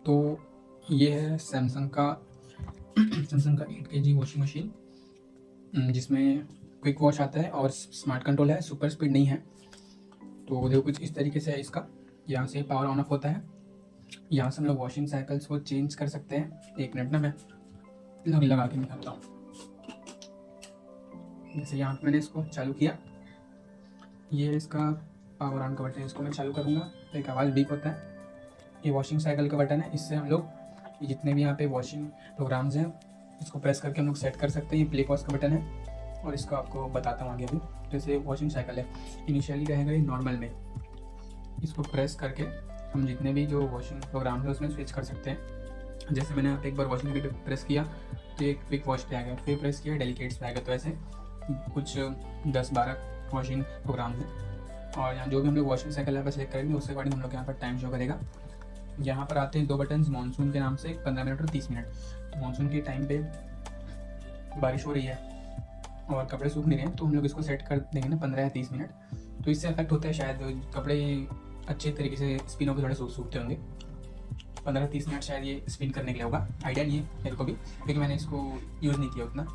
तो ये है सैमसंग का 8 केजी वॉशिंग मशीन, जिसमें क्विक वॉश आता है और स्मार्ट कंट्रोल है, सुपर स्पीड नहीं है। तो देखो कुछ इस तरीके से है इसका। यहाँ से पावर ऑन ऑफ होता है, यहाँ से हम लोग वॉशिंग साइकिल्स को चेंज कर सकते हैं। 1 मिनट ना मैं लगा के दिखाता हूँ। जैसे यहाँ पे मैंने इसको चालू किया, ये इसका पावर ऑन का बटन है, इसको मैं चालू करूँगा तो एक आवाज़ बीप होता है। ये वॉशिंग साइकिल का बटन है, इससे हम लोग जितने भी यहाँ पे वॉशिंग प्रोग्राम्स हैं इसको प्रेस करके हम लोग सेट कर सकते हैं। ये प्ले पॉज का बटन है और इसको आपको बताता हूँ आगे अभी। जैसे वॉशिंग साइकिल है, इनिशियली रहेगा ये नॉर्मल में, इसको प्रेस करके हम जितने भी जो वॉशिंग प्रोग्राम्स है उसमें स्विच कर सकते हैं। जैसे मैंने यहाँ पे एक बार वॉशिंग पे प्रेस किया तो एक क्विक वॉश पे आ गया, फिर प्रेस किया डेलिकेट्स पे आ गया। तो ऐसे कुछ 10-12 वॉशिंग प्रोग्राम हैं। और यहाँ जो भी हम लोग वॉशिंग साइकिल यहाँ पर सेलेक्ट करेंगे उसके अकॉर्डिंग हम लोग यहाँ पर टाइम शो करेगा। यहाँ पर आते हैं 2 बटन मानसून के नाम से, 15 मिनट और 30 मिनट। तो मानसून के टाइम पे बारिश हो रही है और कपड़े सूख नहीं रहे हैं तो हम लोग इसको सेट कर देंगे ना 15 या 30 मिनट। तो इससे इफेक्ट होता है, शायद कपड़े अच्छे तरीके से स्पिन होकर थोड़े सूखते होंगे। 15-30 मिनट शायद ये स्पिन करने के लिए होगा, आइडिया नहीं है मेरे को भी क्योंकि मैंने इसको यूज़ नहीं किया उतना।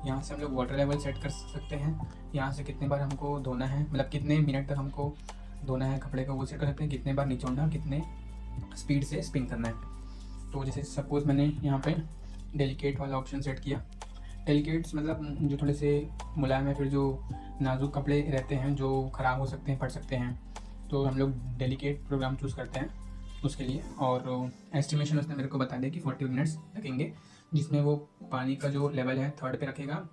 यहाँ से हम लोग वाटर लेवल सेट कर सकते हैं, यहाँ से कितने बार हमको धोना है, मतलब कितने मिनट तक हमको धोना है कपड़े को वो सेट कर सकते हैं, कितने बार निचोड़ना, कितने स्पीड से स्पिन करना है। तो जैसे सपोज़ मैंने यहाँ पे डेलिकेट वाला ऑप्शन सेट किया। डेलिकेट्स मतलब जो थोड़े से मुलायम है, फिर जो नाजुक कपड़े रहते हैं जो ख़राब हो सकते हैं, फट सकते हैं, तो हम लोग डेलिकेट प्रोग्राम चूज़ करते हैं उसके लिए। और एस्टिमेशन उसने मेरे को बता दिया कि 40 मिनट्स लगेंगे, जिसमें वो पानी का जो लेवल है 3rd पे रखेगा,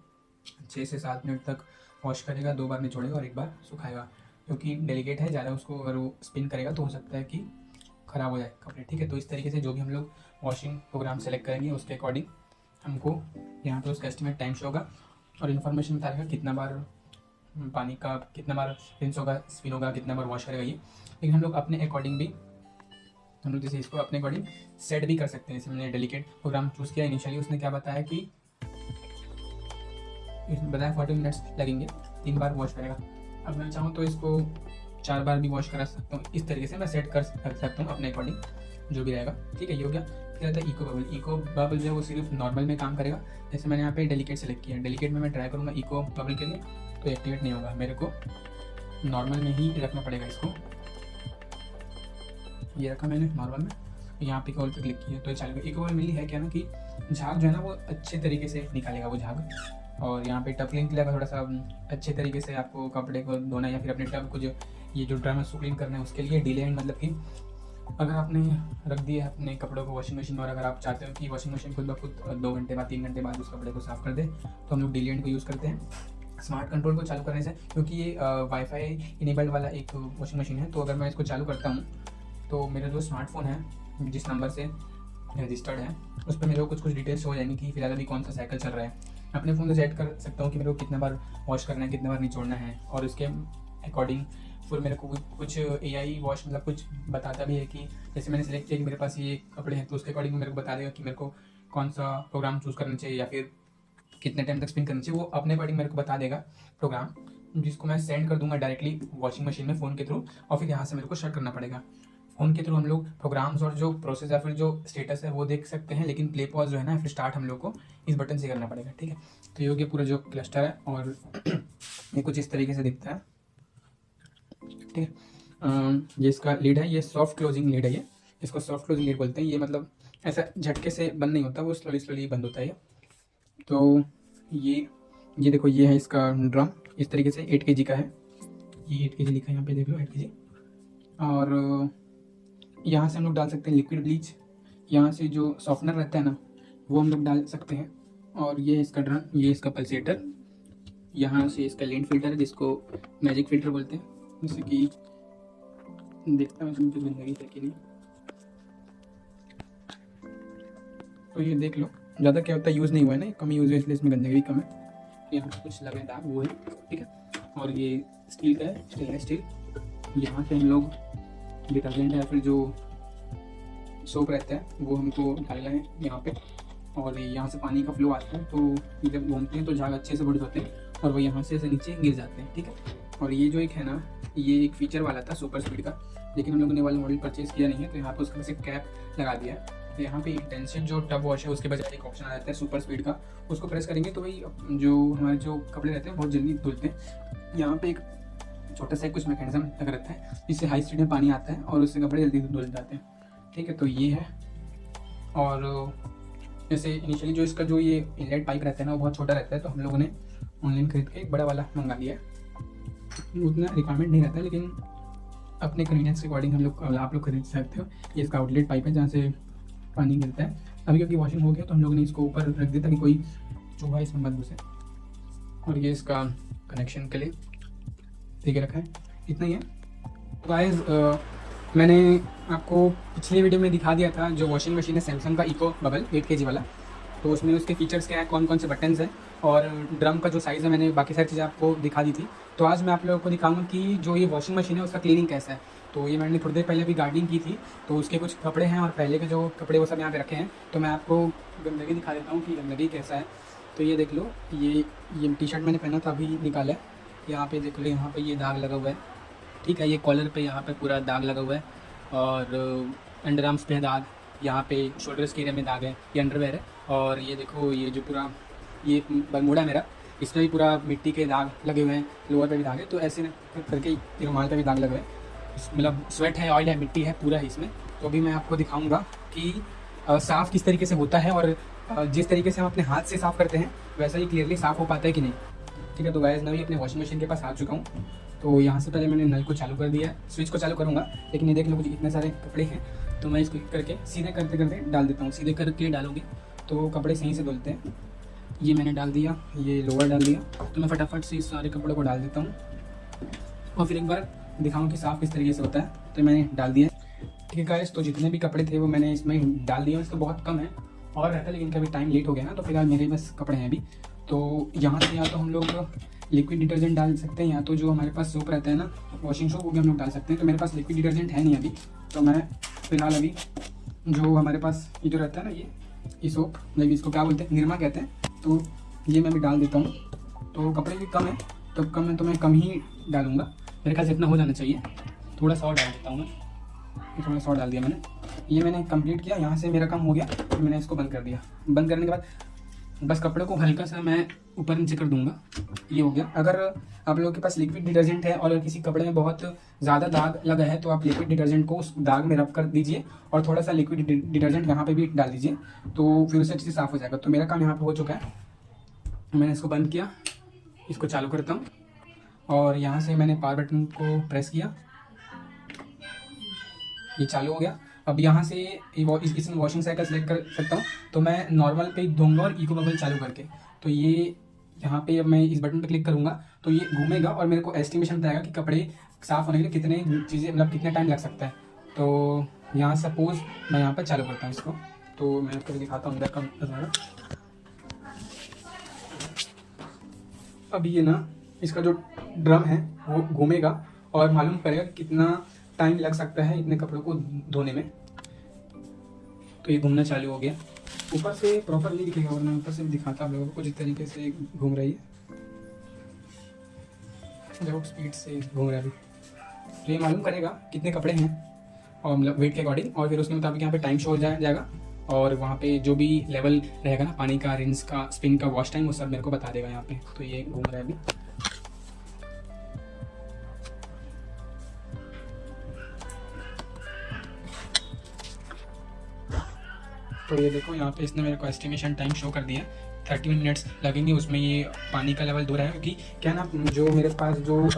6 से 7 मिनट तक वॉश करेगा, 2 बार निचोड़ेगा और 1 बार सुखाएगा। क्योंकि डेलिकेट है ज़्यादा, उसको अगर वो स्पिन करेगा तो हो सकता है कि ख़राब हो जाए कपड़े, ठीक है। तो इस तरीके से जो भी हम लोग वॉशिंग प्रोग्राम सेलेक्ट करेंगे उसके अकॉर्डिंग हमको यहाँ पे उसका एस्टिमेट टाइम शो होगा और इन्फॉर्मेशन बता देगा कितना बार पानी का, कितना बार रिंस होगा, स्पिन होगा, कितना बार वॉश करेगा ये। लेकिन हम लोग अपने अकॉर्डिंग भी हम लोग जैसे इसको अपने अकॉर्डिंग सेट भी कर सकते हैं। जैसे मैंने डेलिकेट प्रोग्राम चूज़ किया, इनिशियली उसने क्या बताया कि बताया 40 मिनट्स लगेंगे, 3 बार वॉश करेगा। अब मैं चाहूँ तो इसको 4 बार भी वॉश करा सकता हूँ। इस तरीके से मैं सेट कर सकता हूँ अपने अकॉर्डिंग, जो भी रहेगा, ठीक है। ये हो गया। फिर आता है इको बबल। इको बबल जो है वो सिर्फ नॉर्मल में काम करेगा। जैसे मैंने यहाँ पे डेलिकेट सेलेक्ट किया, डेलिकेट में मैं ट्राई करूँगा इको बबल के लिए तो एक्टिवेट नहीं होगा, मेरे को नॉर्मल में ही रखना पड़ेगा इसको। ये रखा मैंने नॉर्मल में, यहाँ पे इको पे क्लिक किया तो ये चलेगा। इको बबल मिली है क्या ना कि झाग जो है ना वो अच्छे तरीके से निकालेगा वो झाग। और यहाँ पे टब क्लीन के लिए थोड़ा सा अच्छे तरीके से आपको कपड़े को धोना या फिर अपने टब को जो ये जो ड्रम है उसको क्लीन करना है, उसके लिए डिले एंड, मतलब कि अगर आपने रख दिया अपने कपड़ों को वॉशिंग मशीन और अगर आप चाहते हो कि वॉशिंग मशीन खुद ब खुद 2 घंटे बाद 3 घंटे बाद उस कपड़े को साफ़ कर दे तो हम लोग डिले एंड को यूज़ करते हैं स्मार्ट कंट्रोल को चालू करने से। क्योंकि ये वाईफाई इनेबल्ड वाला एक वॉशिंग मशीन है, तो अगर मैं इसको चालू करता हूँ तो मेरा जो स्मार्टफोन है जिस नंबर से रजिस्टर्ड है उस पर मेरे को कुछ डिटेल्स हो जाएंगी कि फिलहाल अभी कौन सा साइकिल चल रहा है। अपने फ़ोन से सेट कर सकता हूँ कि मेरे को कितना बार वॉश करना है, कितना बार निचोड़ना है, और उसके अकॉर्डिंग फिर मेरे को कुछ AI वॉश मतलब कुछ बताता भी है कि जैसे मैंने सेलेक्ट किया कि मेरे पास ये कपड़े हैं तो उसके अकॉर्डिंग मेरे को बता देगा कि मेरे को कौन सा प्रोग्राम चूज़ करना चाहिए या फिर कितने टाइम तक स्पिन करना चाहिए। वो अपने अकॉर्डिंग मेरे को बता देगा प्रोग्राम, जिसको मैं सेंड कर दूंगा डायरेक्टली वॉशिंग मशीन में फ़ोन के थ्रू, और फिर यहाँ से मेरे को शेयर करना पड़ेगा। फ़ोन के थ्रू हम लोग प्रोग्राम्स और जो प्रोसेस या फिर जो स्टेटस है वो देख सकते हैं, लेकिन प्ले पॉज जो है ना फिर स्टार्ट हम लोग को इस बटन से करना पड़ेगा, ठीक है। तो ये हो गया पूरा जो क्लस्टर है और ये कुछ इस तरीके से दिखता है, ठीक है। ये इसका लीड है, ये सॉफ्ट क्लोजिंग लीड है, ये इसको सॉफ्ट क्लोजिंग लीड बोलते हैं। ये मतलब ऐसा झटके से बंद नहीं होता, वो स्लोली बंद होता है। तो ये देखो, ये है इसका ड्रम, इस तरीके से 8 kg का है। ये 8 kg लिखा है यहाँ पे, देख लो 8 kg। और यहाँ से हम लोग डाल सकते हैं लिक्विड ब्लीच, यहाँ से जो सॉफ्टनर रहता है ना वो हम लोग डाल सकते हैं। और ये इसका ड्रम, ये इसका पल्सेटर, यहाँ से इसका लेंट फिल्टर है जिसको मैजिक फिल्टर बोलते हैं। जैसे कि देखता हूँ इसमें कुछ गंदगी है कि नहीं, तो ये देख लो। ज़्यादा क्या होता है, यूज़ नहीं हुआ है ना, कम यूज़ हुआ इसलिए इसमें गंदगी भी कम है। यहाँ पे कुछ लगे दाग वो है, ठीक है। और ये स्टील का है, स्टेनलेस स्टील। यहाँ से हम लोग डिटर्जेंट या फिर जो सोप रहता है वो हमको डालना है यहाँ पे, और यहाँ से पानी का फ्लो आता है तो जब घूमते हैं तो झाग अच्छे से बढ़ जाते हैं और वो यहाँ से ऐसे नीचे गिर जाते हैं, ठीक है। और ये जो एक है ना, ये एक फीचर वाला था सुपर स्पीड का, लेकिन हम लोगों ने वाला मॉडल परचेज़ किया नहीं है, तो यहाँ पर उसका सिर्फ कैप लगा दिया है। तो यहाँ पे इंटेंसिव जो टब वॉश है उसके बजाय एक ऑप्शन आ जाता है सुपर स्पीड का, उसको प्रेस करेंगे तो वही जो हमारे जो कपड़े रहते हैं बहुत जल्दी धुलते हैं। यहाँ पे एक छोटा सा कुछ मैकेनिज्म लगा रहता है जिससे हाई स्पीड में पानी आता है और उससे कपड़े जल्दी धुल जाते हैं, ठीक है। तो ये है। और जैसे इनिशियली जो इसका जो ये इनलेट पाइप रहता है ना वो बहुत छोटा रहता है, तो हम लोगों ने ऑनलाइन खरीद के एक बड़ा वाला मंगा लिया है। उतना रिक्वायरमेंट नहीं रहता है, लेकिन अपने कन्वीनियंस के अकॉर्डिंग हम लोग आप लोग खरीद सकते हो। ये इसका आउटलेट पाइप है जहाँ से पानी गिरता है। अभी क्योंकि वॉशिंग हो गया तो हम लोगों ने इसको ऊपर रख दिया ताकि कोई चूहा इसमें मत घुसे। और ये इसका कनेक्शन के लिए ठीक रखा है, इतना ही है। तो गाइस मैंने आपको पिछले वीडियो में दिखा दिया था जो वॉशिंग मशीन है सैमसंग का इको बबल 8 kg वाला, तो उसमें उसके फीचर्स क्या है, कौन कौन से बटन्स हैं और ड्रम का जो साइज़ है, मैंने बाकी सारी चीज़ें आपको दिखा दी थी। तो आज मैं आप लोगों को दिखाऊंगा कि जो ये वॉशिंग मशीन है उसका क्लीनिंग कैसा है। तो ये मैंने थोड़ी देर पहले भी गार्डनिंग की थी, तो उसके कुछ कपड़े हैं और पहले के जो कपड़े वो सब यहाँ पे रखे हैं। तो मैं आपको गंदगी दिखा देता हूँ कि गंदगी कैसा है। तो ये देख लो, ये टी शर्ट मैंने पहना था अभी निकाला है, यहाँ पे देख लो, यहाँ पे ये दाग लगा हुआ है, ठीक है। ये कॉलर पे यहाँ पे पूरा दाग लगा हुआ है और अंडर आर्म्स पे दाग, यहाँ पे शोल्डर्स के एरिया में दाग है, ये अंडरवेयर है। और ये देखो, ये जो पूरा ये बरमूडा मेरा, इसमें भी पूरा मिट्टी के दाग लगे हुए हैं, लोअर पे भी दाग है। तो ऐसे करके रुमाल पे भी दाग लगे हुए हैं, मतलब स्वेट है, ऑयल है, मिट्टी है, पूरा है इसमें। तो अभी मैं आपको दिखाऊंगा कि साफ़ किस तरीके से होता है और जिस तरीके से हम अपने हाथ से साफ़ करते हैं वैसा ही क्लियरली साफ़ हो पाता है कि नहीं, ठीक है। तो गाइस मैं भी अपने वॉशिंग मशीन के पास आ चुका हूँ। तो यहाँ से पहले मैंने नल को चालू कर दिया है, स्विच को चालू करूँगा, लेकिन ये देख लो मुझे इतने सारे कपड़े हैं, तो मैं इसको करके सीधे करते करते डाल देता हूँ। सीधे करके डालोगे तो कपड़े सही से धुलते हैं। ये मैंने डाल दिया, ये लोअर डाल दिया, तो मैं फटाफट से इस सारे कपड़ों को डाल देता हूँ और फिर एक बार दिखाऊँ कि साफ़ किस तरीके से होता है। तो मैंने डाल दिया, ठीक है गाइस। तो जितने भी कपड़े थे वो मैंने इसमें डाल दिए, इसका बहुत कम है और रहता है, लेकिन कभी टाइम लेट हो गया ना, तो फिलहाल मेरे बस कपड़े हैं अभी। तो यहाँ से या तो हम लोग लिक्विड डिटर्जेंट डाल सकते हैं, या तो जो हमारे पास सोप रहता है ना, वॉशिंग सोप, वो भी हम लोग डाल सकते हैं। तो मेरे पास लिक्विड डिटर्जेंट है नहीं अभी, तो मैं फिलहाल अभी जो हमारे पास ये जो रहता है ना, ये सोप, मतलब इसको क्या बोलते हैं, निरमा कहते हैं, तो ये मैं भी डाल देता हूँ। तो कपड़े भी कम है, तो कम है तो मैं कम ही डालूँगा, मेरे ख्याल से इतना हो जाना चाहिए। थोड़ा सा और डाल देता हूँ मैं, थोड़ा सा और डाल दिया मैंने। ये मैंने कंप्लीट किया, यहाँ से मेरा काम हो गया, तो मैंने इसको बंद कर दिया। बंद करने के बाद बस कपड़े को हल्का सा मैं ऊपर नीचे कर दूंगा, ये हो गया। अगर आप लोगों के पास लिक्विड डिटर्जेंट है और किसी कपड़े में बहुत ज़्यादा दाग लगा है तो आप लिक्विड डिटर्जेंट को उस दाग में रब कर दीजिए और थोड़ा सा लिक्विड डिटर्जेंट यहाँ पे भी डाल दीजिए, तो फिर उससे अच्छे से साफ़ हो जाएगा। तो मेरा काम यहाँ पे हो चुका है, मैंने इसको बंद किया, इसको चालू करता हूँ और यहाँ से मैंने पावर बटन को प्रेस किया, ये चालू हो गया। अब यहाँ से इसमें वॉशिंग साइकिल सेलेक्ट कर सकता हूँ, तो मैं नॉर्मल पे धोऊंगा और इको बबल चालू करके। तो ये यहाँ पे अब मैं इस बटन पे क्लिक करूँगा तो ये घूमेगा और मेरे को एस्टिमेशन बताएगा कि कपड़े साफ़ होने के लिए कितने चीज़ें, मतलब कितना टाइम लग सकता है। तो यहाँ सपोज मैं यहाँ पर चालू करता हूँ इसको, तो मैं आपको दिखाता हूँ अंदर का नज़ारा। अब ये ना, इसका जो ड्रम है वो घूमेगा और मालूम करेगा कितना टाइम लग सकता है इतने कपड़ों को धोने में। तो ये घूमना चालू हो गया, ऊपर से प्रॉपर नहीं दिखेगा वरना ऊपर से भी दिखाता आप लोगों को जिस तरीके से घूम रही है, जब स्पीड से घूम रहा है अभी। तो ये मालूम करेगा कितने कपड़े हैं और मतलब वेट के अकॉर्डिंग, और फिर उसके मुताबिक यहाँ पे टाइम शो हो जाएगा और वहाँ पे जो भी लेवल रहेगा ना, पानी का, रिंस का, स्पिन का, वॉश टाइम, वो सब मेरे को बता देगा यहाँ पे। तो ये घूम रहा है अभी। तो ये देखो यहाँ पे इसने मेरे को एस्टिमेशन टाइम शो कर दिया, 30 मिनट्स लगेंगे उसमें। ये पानी का लेवल 2 रहेगा क्योंकि क्या ना, जो मेरे पास जो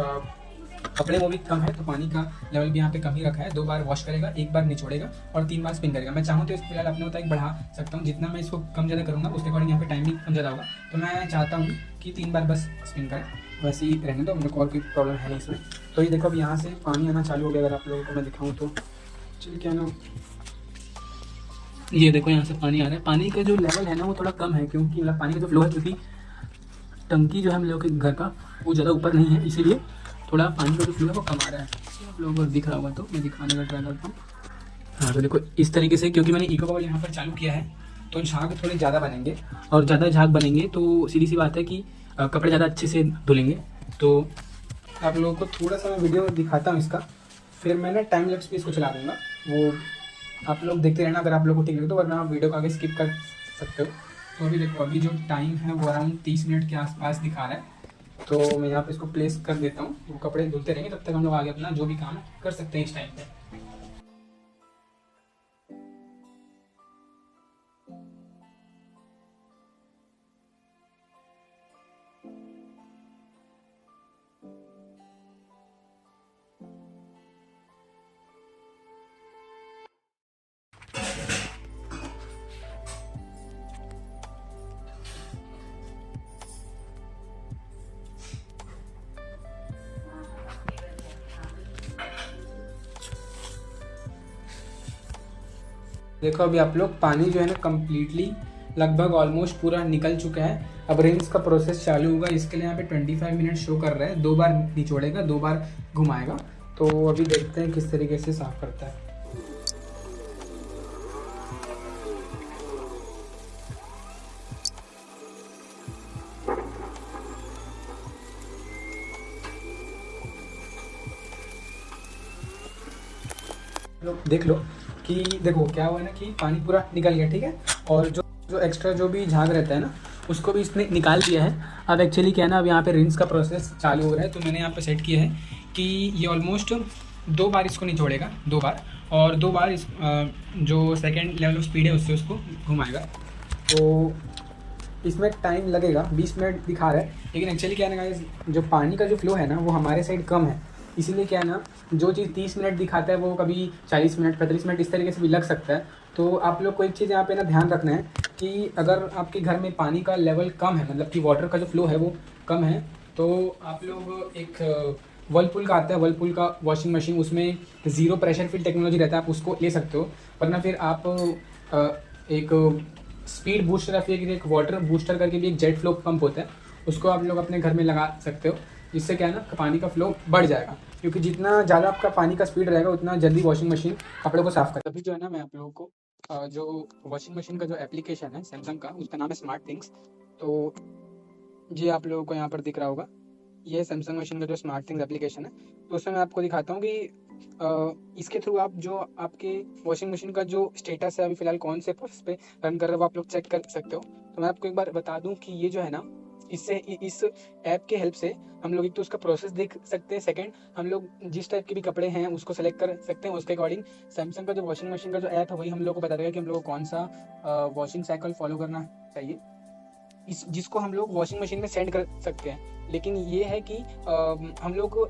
कपड़े वो भी कम है, तो पानी का लेवल भी यहाँ पे कम ही रखा है। 2 बार वॉश करेगा, 1 बार निचोड़ेगा और 3 बार स्पिन करेगा। मैं चाहूँ तो इसको फिलहाल अपने मुताबिक बढ़ा सकता हूँ, जितना मैं इसको कम ज़्यादा करूँगा उसके अकॉर्डिंग यहाँ पे टाइम भी कम ज़्यादा होगा। तो मैं चाहता हूँ कि 3 बार बस स्पिन करें, वैसे ही रहने दो, मेरे को और कोई प्रॉब्लम है नहीं इसमें। तो ये देखो अब यहाँ से पानी आना चालू हो गया, अगर आप लोगों को मैं दिखाऊँ तो। चलिए क्या ना, ये देखो यहाँ से पानी आ रहा है। पानी का जो लेवल है ना वो थोड़ा कम है, क्योंकि मतलब पानी का जो फ्लो है, क्योंकि टंकी जो है हम लोग के घर का वो ज़्यादा ऊपर नहीं है, इसीलिए थोड़ा पानी का जो फ्लो है वो कम आ रहा है। आप लोगों को दिख रहा होगा तो मैं दिखाने का ट्राई करता हूँ। हाँ, तो देखो इस तरीके से, क्योंकि मैंने इको बबल यहाँ पर चालू किया है तो झाग थोड़े ज़्यादा बनेंगे, और ज़्यादा झाग बनेंगे तो सीधी सी बात है कि कपड़े ज़्यादा अच्छे से धुलेंगे। तो आप लोगों को थोड़ा सा मैं वीडियो दिखाता हूँ इसका, फिर मैं ना टाइम लैप्स भी इसको चला दूँगा, वो आप लोग देखते रहना अगर आप लोगों को ठीक लगे तो, वरना आप वीडियो को आगे स्किप कर सकते हो। तो अभी देखो, अभी जो टाइम है वो अराउंड 30 मिनट के आसपास दिखा रहा है। तो मैं यहाँ पे इसको प्लेस कर देता हूँ, वो कपड़े धुलते रहेंगे, तब तक हम लोग आगे अपना जो भी काम कर सकते हैं इस टाइम पे। देखो अभी आप लोग पानी जो है ना कम्प्लीटली लगभग ऑलमोस्ट पूरा निकल चुका है। अब रिंस का प्रोसेस चालू होगा, इसके लिए यहाँ पे 25 मिनट शो कर रहा है। 2 बार निचोड़ेगा, 2 बार घुमाएगा। तो अभी देखते हैं किस तरीके से साफ करता है। देख लो कि देखो क्या हुआ है ना कि पानी पूरा निकल गया, ठीक है। और जो जो एक्स्ट्रा जो भी झाग रहता है ना उसको भी इसने निकाल दिया है। अब एक्चुअली क्या है ना, अब यहाँ पे रिंस का प्रोसेस चालू हो रहा है। तो मैंने यहाँ पे सेट किया है कि ये ऑलमोस्ट 2 बार इसको निचोड़ेगा, 2 बार, और 2 बार इस जो सेकेंड लेवल ऑफ स्पीड है उससे उसको घुमाएगा। तो इसमें टाइम लगेगा, 20 मिनट दिखा रहा है, लेकिन एक्चुअली क्या है ना गाइस, जो पानी का जो फ्लो है ना वो हमारे साइड कम है, इसीलिए क्या है ना, जो चीज़ 30 मिनट दिखाता है वो कभी 40 मिनट 35 मिनट इस तरीके से भी लग सकता है। तो आप लोग को एक चीज़ यहाँ पे ना ध्यान रखना है कि अगर आपके घर में पानी का लेवल कम है, मतलब कि वाटर का जो फ्लो है वो कम है, तो आप लोग एक वर्लपूल का आता है, वर्लपूल का वॉशिंग मशीन, उसमें 0 प्रेशर फील टेक्नोलॉजी रहता है, आप उसको ले सकते हो। वरना फिर आप एक स्पीड बूस्टर या फिर एक वाटर बूस्टर करके भी एक जेट फ्लो पंप होता है, उसको आप लोग अपने घर में लगा सकते हो। जिससे क्या है ना, पानी का फ्लो बढ़ जाएगा, क्योंकि जितना ज़्यादा आपका पानी का स्पीड रहेगा उतना जल्दी वॉशिंग मशीन कपड़ों को साफ कर। अभी जो है ना मैं आप लोगों को जो वॉशिंग मशीन का जो एप्लीकेशन है सैमसंग का, उसका नाम है स्मार्ट थिंग्स। तो ये आप लोगों को यहाँ पर दिख रहा होगा, ये सैमसंग मशीन का जो स्मार्ट थिंग्स एप्लीकेशन है। तो उसमें मैं आपको दिखाता हूँ कि इसके थ्रू आप जो आपके वॉशिंग मशीन का जो स्टेटस है अभी फ़िलहाल कौन से प्रोसेस पे रन कर रहा है वो आप लोग चेक कर सकते हो। तो मैं आपको एक बार बता दूं कि ये जो है ना, इससे इस ऐप के हेल्प से हम लोग एक तो उसका प्रोसेस देख सकते हैं, सेकंड हम लोग जिस टाइप के भी कपड़े हैं उसको सेलेक्ट कर सकते हैं, उसके अकॉर्डिंग सैमसंग का जो वॉशिंग मशीन का जो ऐप है वही हम लोग को बता देगा कि हम लोग को कौन सा वॉशिंग साइकिल फॉलो करना चाहिए, इस जिसको हम लोग वॉशिंग मशीन में सेंड कर सकते हैं। लेकिन ये है कि हम लोग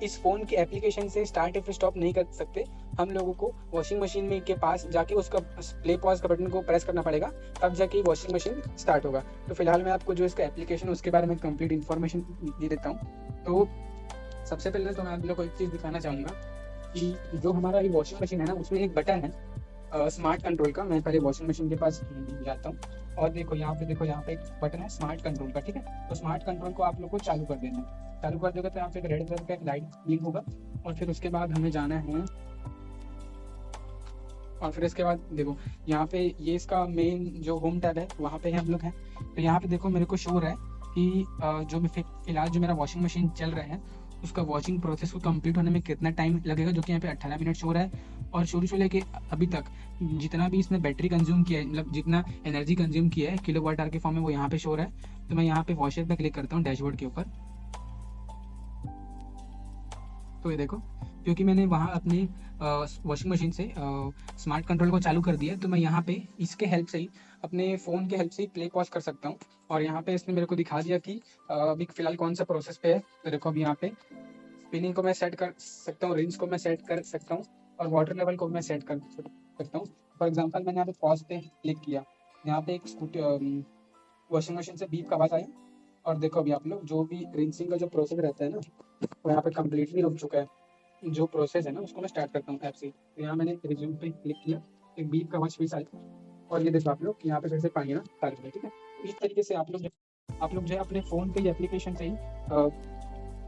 इस फ़ोन के एप्लीकेशन से स्टार्ट या फिर स्टॉप नहीं कर सकते। हम लोगों को वॉशिंग मशीन में के पास जाके उसका प्ले पॉज का बटन को प्रेस करना पड़ेगा, तब जाके वॉशिंग मशीन स्टार्ट होगा। तो फिलहाल मैं आपको जो इसका एप्लीकेशन है उसके बारे में कंप्लीट इन्फॉर्मेशन दे देता हूँ। तो सबसे पहले तो मैं आप लोग को एक चीज़ दिखाना चाहूँगा कि जो हमारा ये वॉशिंग मशीन है ना उसमें एक बटन है स्मार्ट कंट्रोल का। मैं पहले वॉशिंग मशीन के पास जाता हूँ और देखो यहाँ पे एक बटन है स्मार्ट कंट्रोल का, ठीक है। तो स्मार्ट कंट्रोल को आप लोग को चालू कर देना है। चालू कर दोगे तो यहाँ पे एक रेड कलर का एक लाइट ब्लिंक होगा, और फिर उसके बाद हमें जाना है, और फिर इसके बाद देखो यहाँ पे ये इसका मेन जो होम टैब है वहाँ पे हम लोग हैं। तो यहाँ पे देखो मेरे को शो हो रहा है कि जो मैं फिलहाल जो मेरा वॉशिंग मशीन चल रहा है उसका वॉशिंग प्रोसेस को कंप्लीट होने में कितना टाइम लगेगा, जो कि यहाँ पे 18 मिनट शो रहा है। और शुरू से लेके अभी तक जितना भी इसने बैटरी कंज्यूम किया है, मतलब जितना एनर्जी कंज्यूम किया है किलोवाट आवर के फॉर्म में, वो यहाँ पे शो रहा है। तो मैं यहाँ पे वॉशर पे क्लिक करता हूँ डैशबोर्ड के ऊपर। तो ये देखो, क्योंकि मैंने वहाँ अपनी वॉशिंग मशीन से स्मार्ट कंट्रोल को चालू कर दिया है, तो मैं यहाँ पे इसके हेल्प से ही अपने फ़ोन के हेल्प से ही प्ले पॉज कर सकता हूँ। और यहाँ पे इसने मेरे को दिखा दिया कि अभी फ़िलहाल कौन सा प्रोसेस पे है। तो देखो अभी यहाँ पे स्पिनिंग को मैं सेट कर सकता हूँ, रिंस को मैं सेट कर सकता हूँ, और वाटर लेवल को मैं सेट कर सकता हूँ। फॉर एग्जाम्पल मैंने यहाँ पे पॉज पे क्लिक किया, यहाँ पे एक स्कूटी वॉशिंग मशीन से बीप का आवाज़ आई, और देखो अभी आप लोग जो भी रिंसिंग का जो प्रोसेस रहता है ना वो यहाँ पे कम्प्लीटली रुक चुका है। जो प्रोसेस है ना उसको मैं स्टार्ट करता हूँ ऐप से। तो यहाँ मैंने रिज्यूम पे क्लिक किया, एक बीप का आवाज़ फिर आई, और ये देखो आप लोग यहाँ पे फिर से पानी आना चालू है, ठीक है। इस तरीके से आप लोग जो है अपने फ़ोन पे एप्लीकेशन से ही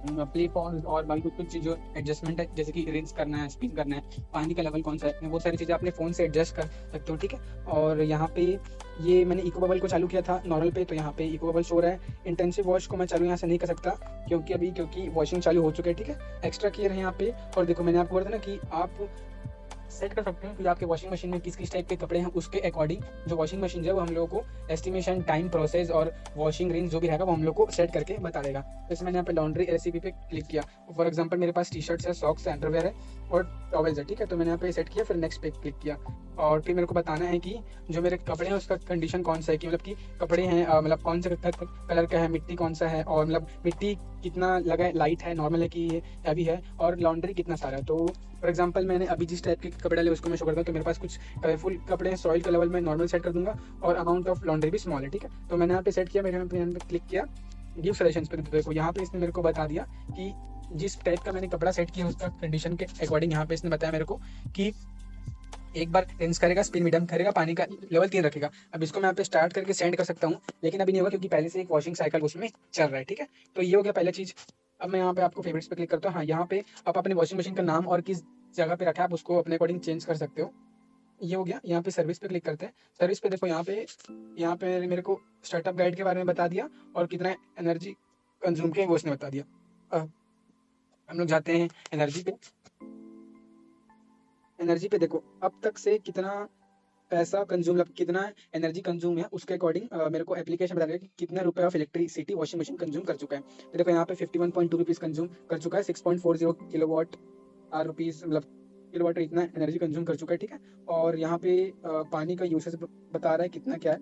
प्ले पॉज और बाकी कुछ कुछ जो एडजस्टमेंट है, जैसे कि रिंस करना है, स्पिन करना है, पानी का लेवल कौन सा है, वो सारी चीज़ें अपने फ़ोन से एडजस्ट कर सकते हो, ठीक है। और यहाँ पे ये मैंने इको बबल को चालू किया था नॉर्मल पे, तो यहाँ पे इको बबल शो रहा है। इंटेंसिव वॉश को मैं चालू यहाँ से नहीं कर सकता क्योंकि वॉशिंग चालू हो चुका है, ठीक है। एक्स्ट्रा केयर है यहाँ पे। और देखो मैंने आपको बोला था ना कि आप सेट कर सकते हैं कि आपके वॉशिंग मशीन में किस किस टाइप के कपड़े हैं, उसके अकॉर्डिंग जो वॉशिंग मशीन है वो हम लोगों को एस्टिमेशन, टाइम, प्रोसेस और वॉशिंग रेंज जो भी रहेगा वो हम लोग को सेट करके बता देगा। जैसे मैंने यहाँ पे लॉन्ड्री रेसिपी पे क्लिक किया, फॉर एग्जांपल मेरे पास टी शर्ट्स है, सॉक्स है, अंडरवेयर है और टॉवेल्स है, ठीक है। तो मैंने यहाँ पे सेट किया, फिर नेक्स्ट पे क्लिक किया और फिर मेरे को बताना है कि जो मेरे कपड़े हैं उसका कंडीशन कौन सा है, कि मतलब कि कपड़े हैं मतलब कौन से कलर का है, मिट्टी कौन सा है, और मतलब मिट्टी कितना लगा है, लाइट है, नॉर्मल है कि हैवी है, और लॉन्ड्री कितना सारा है। तो फॉर एग्जांपल मैंने अभी जिस टाइप के कपड़े डाले उसको मैं शो करता हूँ। तो मेरे पास कुछ कलरफुल कपड़े हैं, सॉइल का लेवल मैं नॉर्मल सेट कर दूंगा और अमाउंट ऑफ लॉन्ड्री भी स्मॉल है, ठीक है। तो मैंने यहाँ पे सेट किया, मैंने यहाँ पे क्लिक किया, गिव सजेशंस पे। देखो यहाँ पे इसने मेरे को बता दिया कि जिस टाइप का मैंने कपड़ा सेट किया उसका कंडीशन के अकॉर्डिंग यहाँ पे इसने बताया मेरे को कि एक बार रिंस करेगा, स्पिन मीडियम करेगा, पानी का लेवल 3 रखेगा। अब इसको मैं यहाँ पे स्टार्ट करके सेंड कर सकता हूँ, लेकिन अभी नहीं होगा क्योंकि पहले से एक वॉशिंग साइकिल उसमें चल रहा है, ठीक है। तो ये हो गया पहला चीज़। अब मैं यहाँ पे आपको फेवरेट्स पे क्लिक करता हूँ। हाँ, यहाँ पे आप अपने वॉशिंग मशीन का नाम और किस जगह पे रखा है आप उसको अपने अकॉर्डिंग चेंज कर सकते हो। ये हो गया। यहाँ पे सर्विस पे क्लिक करते हैं। सर्विस पे देखो यहाँ पे मेरे को स्टार्टअप गाइड के बारे में बता दिया और कितना एनर्जी कंज्यूम किया वो उसने बता दिया। हम लोग जाते हैं एनर्जी पे। एनर्जी पे देखो अब तक से कितना पैसा कंज्यूम, मतलब कितना एनर्जी कंज्यूम है उसके अकॉर्डिंग मेरे को एप्लीकेशन बता देगा कि कितना रुपए of electricity washing machine consume कर चुका है। तो देखो यहाँ पे 51.2 रुपीज़ कंज्यूम कर चुका है, 6.40 किलोवाट आर रुपीज़, मतलब किलोवाट इतना एनर्जी कंज्यूम कर चुका है, ठीक है। और यहाँ पे पानी का यूसेज बता रहा है कितना क्या है।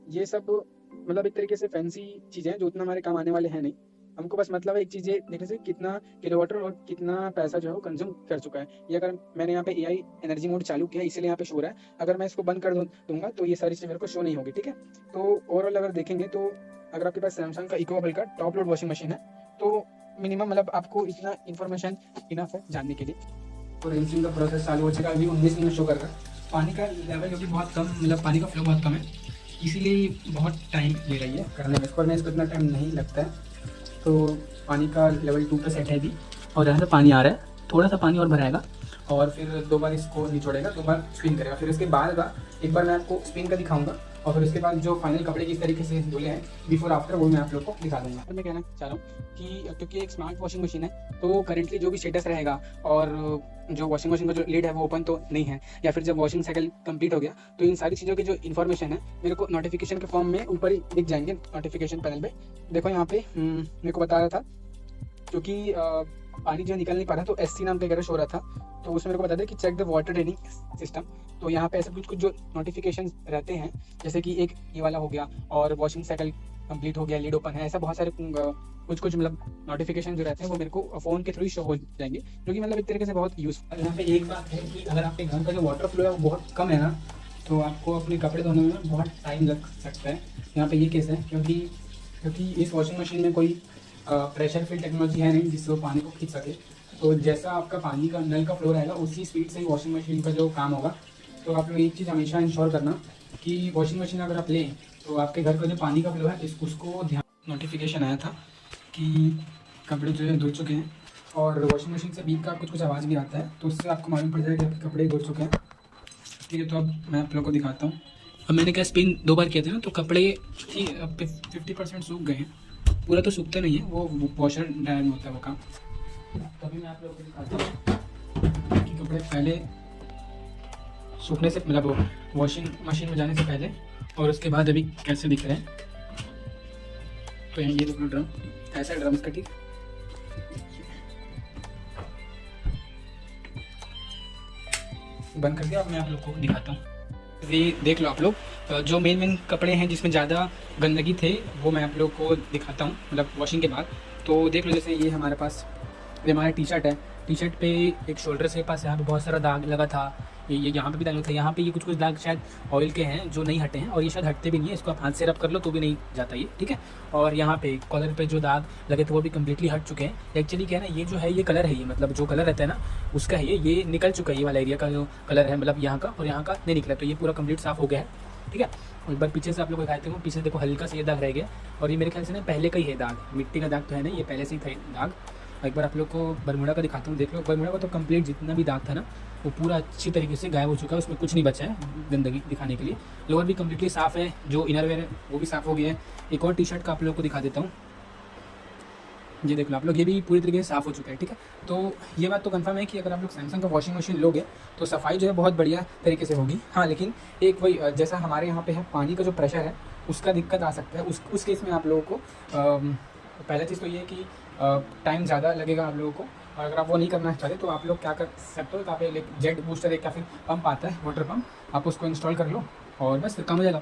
ये सब मतलब एक तरीके से फैंसी चीज़ें हैं जो उतना हमारे काम आने वाले हैं नहीं। हमको बस मतलब है एक चीज़ ये देखने से कितना किलोवाट और कितना पैसा जो है वो कंज्यूम कर चुका है। ये अगर मैंने यहाँ पे AI एनर्जी मोड चालू किया इसीलिए यहाँ पे शो रहा है। अगर मैं इसको बंद कर दूंगा तो ये सारी चीज़ें मेरे को शो नहीं होगी, ठीक है। तो ओवरऑल अगर देखेंगे तो अगर आपके पास सैमसंग का इको बबल का टॉप लोड वॉशिंग मशीन है तो मिनिमम मतलब आपको इतना इन्फॉर्मेशन इनफ है जानने के लिए। तो रिंसिंग का प्रोसेस चालू हो चुका है, अभी 19 मिनट शो कर रहा है। पानी का लेवल जो कि बहुत कम, मतलब पानी का फ्लो बहुत कम है, इसीलिए बहुत टाइम ले रही है करने में। इसको इतना टाइम नहीं लगता है। तो पानी का लेवल 2 पे सेट है अभी और यहाँ से पानी आ रहा है, थोड़ा सा पानी और भराएगा और फिर 2 बार इसको निचोड़ेगा, 2 बार स्पिन करेगा। फिर इसके बाद एक बार मैं आपको स्पिन का दिखाऊंगा और फिर उसके बाद जो फाइनल कपड़े किस तरीके से धुले हैं बिफोर आफ्टर वो मैं आप लोग को दिखा दूंगा। मैं कहना चाह रहा हूँ कि क्योंकि एक स्मार्ट वॉशिंग मशीन है तो करेंटली जो भी स्टेटस रहेगा और जो वॉशिंग मशीन का जो लीड है वो ओपन तो नहीं है, या फिर जब वॉशिंग साइकिल कंप्लीट हो गया तो इन सारी चीज़ों की जो इन्फॉर्मेशन है मेरे को नोटिफिकेशन के फॉर्म में ऊपर ही दिख जाएंगे नोटिफिकेशन पैनल पे। देखो यहाँ पे मेरे को बता रहा था क्योंकि पानी जो निकल नहीं पा रहा तो SC नाम का शो रहा था, तो उसमें मेरे को बता दें कि check the water draining system. तो यहाँ पे ऐसे कुछ जो नोटिफिकेशन रहते हैं, जैसे कि एक ये वाला हो गया और वॉशिंग साइकिल कंप्लीट हो गया, लीड ओपन है, ऐसा बहुत सारे कुछ मतलब नोटिफिकेशन जो रहते हैं वो मेरे को फ़ोन के थ्रू ही शो हो जाएंगे, जो कि मतलब एक तरीके से बहुत यूज़फुल। यहाँ पे एक बात है कि अगर आपके घर का जो वाटर फ्लो है वो बहुत कम है ना, तो आपको अपने कपड़े धोने में बहुत टाइम लग सकता है। यहाँ पे ये केस है क्योंकि इस वॉशिंग मशीन में कोई प्रेशर फिल टेक्नोलॉजी है नहीं जिससे वो पानी को खींच सके। तो जैसा आपका पानी का नल का फ्लो रहेगा उसी स्पीड से ही वॉशिंग मशीन का जो काम होगा। तो आप लोग एक चीज़ हमेशा इंश्योर करना कि वॉशिंग मशीन अगर आप लें तो आपके घर का जो पानी का फ्लो है उसको ध्यान। नोटिफिकेशन आया था कि कपड़े जो है धुल चुके हैं और वॉशिंग मशीन से बीप का कुछ आवाज़ भी आता है, तो उससे आपको मालूम पड़ जाएगा कि आपके कपड़े धुल चुके हैं, ठीक है। तो अब मैं आप लोग को दिखाता हूँ। अब मैंने क्या स्पिन 2 बार किया था ना, तो कपड़े 50% सूख गए हैं, पूरा तो सूखता नहीं है, वो वॉशर ड्रायर में होता है वो काम। तभी मैं आप लोगों को दिखाता हूँ कि कपड़े पहले सूखने से, मतलब वॉशिंग मशीन में जाने से पहले और उसके बाद अभी कैसे दिख रहे हैं। तो ये देखो ड्रम, ऐसा ड्रम इसका, ठीक। बंद करके अब मैं आप लोग को दिखाता हूँ। ये देख लो आप लोग, जो मेन कपड़े हैं जिसमें ज़्यादा गंदगी थे वो मैं आप लोग को दिखाता हूँ, मतलब वॉशिंग के बाद। तो देख लो, जैसे ये हमारे पास ये हमारा टी शर्ट है, टी शर्ट पे एक शोल्डर से पास यहाँ पे बहुत सारा दाग लगा था, ये यहाँ पे भी दाग लगा था, यहाँ पे ये कुछ दाग शायद ऑयल के हैं जो नहीं हटे हैं, और ये शायद हटते भी नहीं है, इसको आप हाथ से रब कर लो तो भी नहीं जाता ये, ठीक है। और यहाँ पे कॉलर पे जो दाग लगे थे वो भी कम्प्लीटली हट चुके हैं। एक्चुअली क्या है ना, ये जो है ये कलर है, ये मतलब जो कलर रहता है ना उसका है ये निकल चुका है, ये वाला एरिया का जो कलर है, मतलब यहाँ का और यहाँ का नहीं निकला, तो ये पूरा कंप्लीट साफ हो गया है, ठीक है। और एक बार पीछे से आप लोग दिखाते हो, पीछे देखो हल्का सा ये दाग रह गया, और ये मेरे ख्याल से ना पहले का ही है दाग, मिट्टी का दाग तो है ना, ये पहले से ही था दाग। एक बार आप लोग को बरमूडा का दिखाता हूँ, देख लो। बरमूडा का तो कंप्लीट जितना भी दाग था ना वो पूरा अच्छी तरीके से गायब हो चुका है, उसमें कुछ नहीं बचा है गंदगी दिखाने के लिए। लोअर भी कम्प्लीटली साफ़ है, जो इनरवेयर है वो भी साफ़ हो गया है। एक और टी शर्ट का आप लोग को दिखा देता हूँ, ये देख लो आप लोग, ये भी पूरी तरीके से साफ़ हो चुका है, ठीक है। तो ये बात तो कंफर्म है कि अगर आप लोग सैमसंग का वॉशिंग मशीन लोगे तो सफाई जो है बहुत बढ़िया तरीके से होगी। हाँ, लेकिन एक वही जैसा हमारे यहाँ पे है पानी का जो प्रेशर है उसका दिक्कत आ सकता है। उस केस में आप लोगों को पहला चीज़ तो ये है कि टाइम ज़्यादा लगेगा आप लोगों को, और अगर आप वो नहीं करना चाहते तो आप लोग क्या कर सकते हो, तो आप एक जेट बूस्टर एक या फिर पंप आता है वाटर पंप, आप उसको इंस्टॉल कर लो और बस फिर काम हो जाएगा।